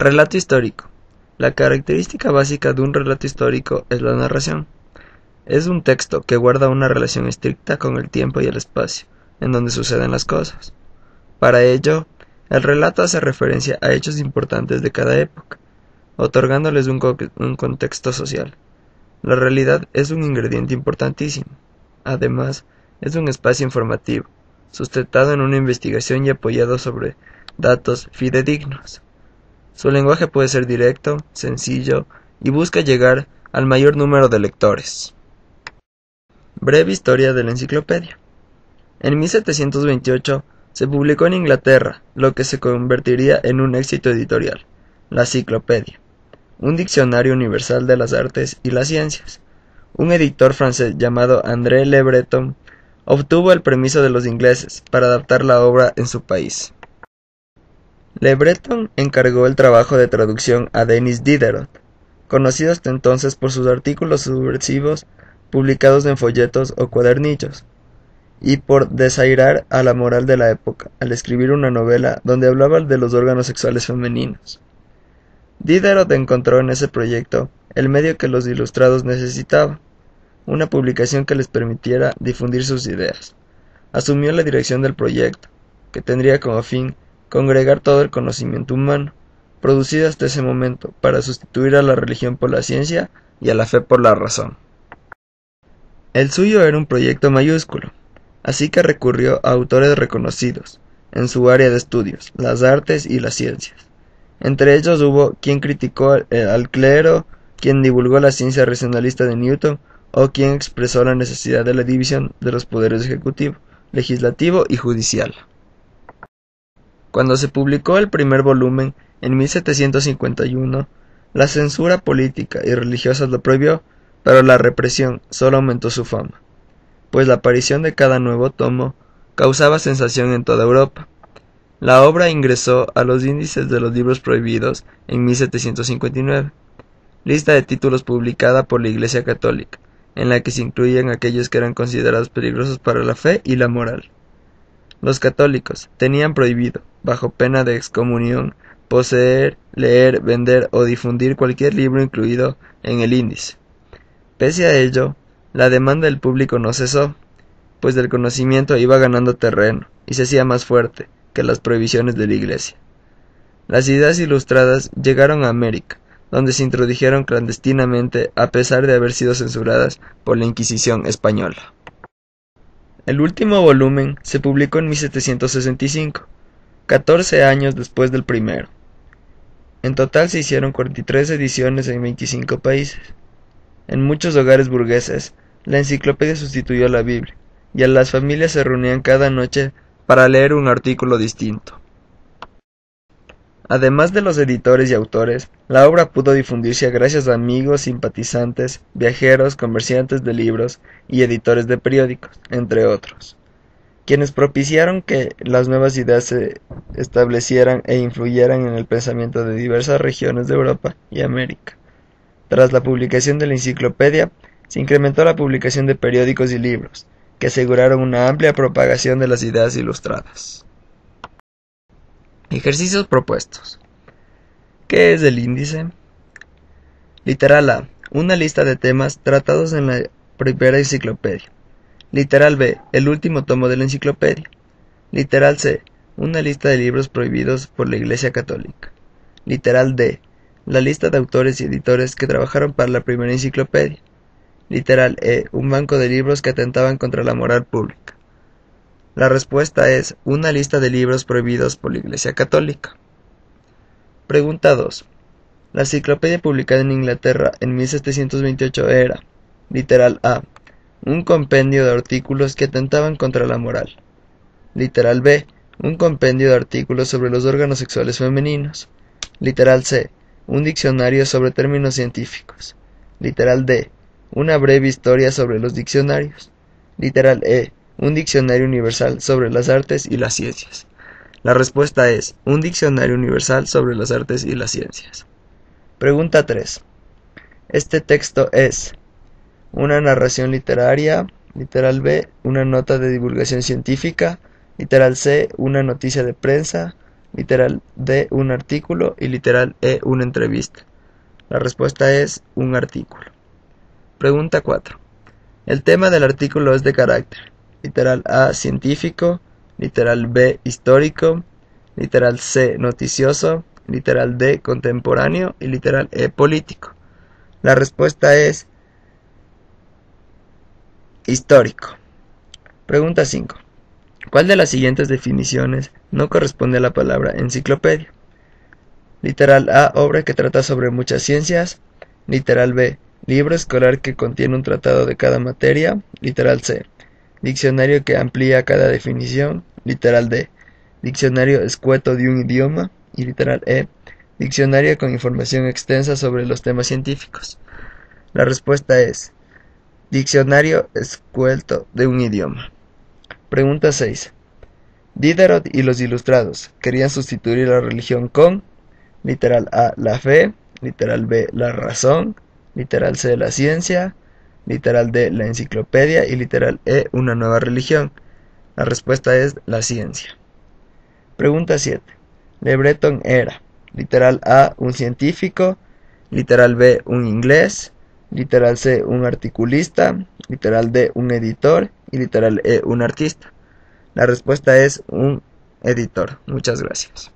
Relato histórico. La característica básica de un relato histórico es la narración. Es un texto que guarda una relación estricta con el tiempo y el espacio, en donde suceden las cosas. Para ello, el relato hace referencia a hechos importantes de cada época, otorgándoles un contexto social. La realidad es un ingrediente importantísimo. Además, es un espacio informativo, sustentado en una investigación y apoyado sobre datos fidedignos. Su lenguaje puede ser directo, sencillo y busca llegar al mayor número de lectores. Breve historia de la enciclopedia. En 1728 se publicó en Inglaterra lo que se convertiría en un éxito editorial, la Enciclopedia, un diccionario universal de las artes y las ciencias. Un editor francés llamado André Le Breton obtuvo el permiso de los ingleses para adaptar la obra en su país. Le Breton encargó el trabajo de traducción a Denis Diderot, conocido hasta entonces por sus artículos subversivos publicados en folletos o cuadernillos, y por desairar a la moral de la época al escribir una novela donde hablaba de los órganos sexuales femeninos. Diderot encontró en ese proyecto el medio que los ilustrados necesitaban, una publicación que les permitiera difundir sus ideas. Asumió la dirección del proyecto, que tendría como fin congregar todo el conocimiento humano, producido hasta ese momento, para sustituir a la religión por la ciencia y a la fe por la razón. El suyo era un proyecto mayúsculo, así que recurrió a autores reconocidos en su área de estudios, las artes y las ciencias. Entre ellos hubo quien criticó al clero, quien divulgó la ciencia racionalista de Newton, o quien expresó la necesidad de la división de los poderes ejecutivo, legislativo y judicial. Cuando se publicó el primer volumen, en 1751, la censura política y religiosa lo prohibió, pero la represión solo aumentó su fama, pues la aparición de cada nuevo tomo causaba sensación en toda Europa. La obra ingresó a los índices de los libros prohibidos en 1759, lista de títulos publicada por la Iglesia Católica, en la que se incluían aquellos que eran considerados peligrosos para la fe y la moral. Los católicos tenían prohibido, bajo pena de excomunión, poseer, leer, vender o difundir cualquier libro incluido en el índice. Pese a ello, la demanda del público no cesó, pues el conocimiento iba ganando terreno y se hacía más fuerte que las prohibiciones de la Iglesia. Las ideas ilustradas llegaron a América, donde se introdujeron clandestinamente a pesar de haber sido censuradas por la Inquisición española. El último volumen se publicó en 1765, 14 años después del primero. En total se hicieron 43 ediciones en 25 países. En muchos hogares burgueses, la enciclopedia sustituyó a la Biblia, y las familias se reunían cada noche para leer un artículo distinto. Además de los editores y autores, la obra pudo difundirse gracias a amigos, simpatizantes, viajeros, comerciantes de libros y editores de periódicos, entre otros, quienes propiciaron que las nuevas ideas se establecieran e influyeran en el pensamiento de diversas regiones de Europa y América. Tras la publicación de la enciclopedia, se incrementó la publicación de periódicos y libros, que aseguraron una amplia propagación de las ideas ilustradas. Ejercicios propuestos. ¿Qué es el índice? Literal A. Una lista de temas tratados en la primera enciclopedia. Literal B. El último tomo de la enciclopedia. Literal C. Una lista de libros prohibidos por la Iglesia Católica. Literal D. La lista de autores y editores que trabajaron para la primera enciclopedia. Literal E. Un banco de libros que atentaban contra la moral pública. La respuesta es una lista de libros prohibidos por la Iglesia Católica. Pregunta 2. La enciclopedia publicada en Inglaterra en 1728 era, literal A, un compendio de artículos que atentaban contra la moral. Literal B, un compendio de artículos sobre los órganos sexuales femeninos. Literal C, un diccionario sobre términos científicos. Literal D, una breve historia sobre los diccionarios. Literal E, un diccionario universal sobre las artes y las ciencias. La respuesta es un diccionario universal sobre las artes y las ciencias. Pregunta 3. Este texto es una narración literaria, literal B, una nota de divulgación científica, literal C, una noticia de prensa, literal D, un artículo y literal E, una entrevista. La respuesta es un artículo. Pregunta 4. El tema del artículo es de carácter, literal A, científico, literal B, histórico, literal C, noticioso, literal D, contemporáneo y literal E, político. La respuesta es histórico. Pregunta 5. ¿Cuál de las siguientes definiciones no corresponde a la palabra enciclopedia? Literal A, obra que trata sobre muchas ciencias. Literal B, libro escolar que contiene un tratado de cada materia. Literal C, diccionario que amplía cada definición. Literal D, diccionario escueto de un idioma. Y literal E, diccionario con información extensa sobre los temas científicos. La respuesta es diccionario escueto de un idioma. Pregunta 6. Diderot y los ilustrados querían sustituir la religión con literal A, la fe, literal B, la razón, literal C, la ciencia, literal D, la enciclopedia y literal E, una nueva religión. La respuesta es la ciencia. Pregunta 7. Le Breton era literal A, un científico, literal B, un inglés, literal C, un articulista, literal D, un editor y literal E, un artista. La respuesta es un editor. Muchas gracias.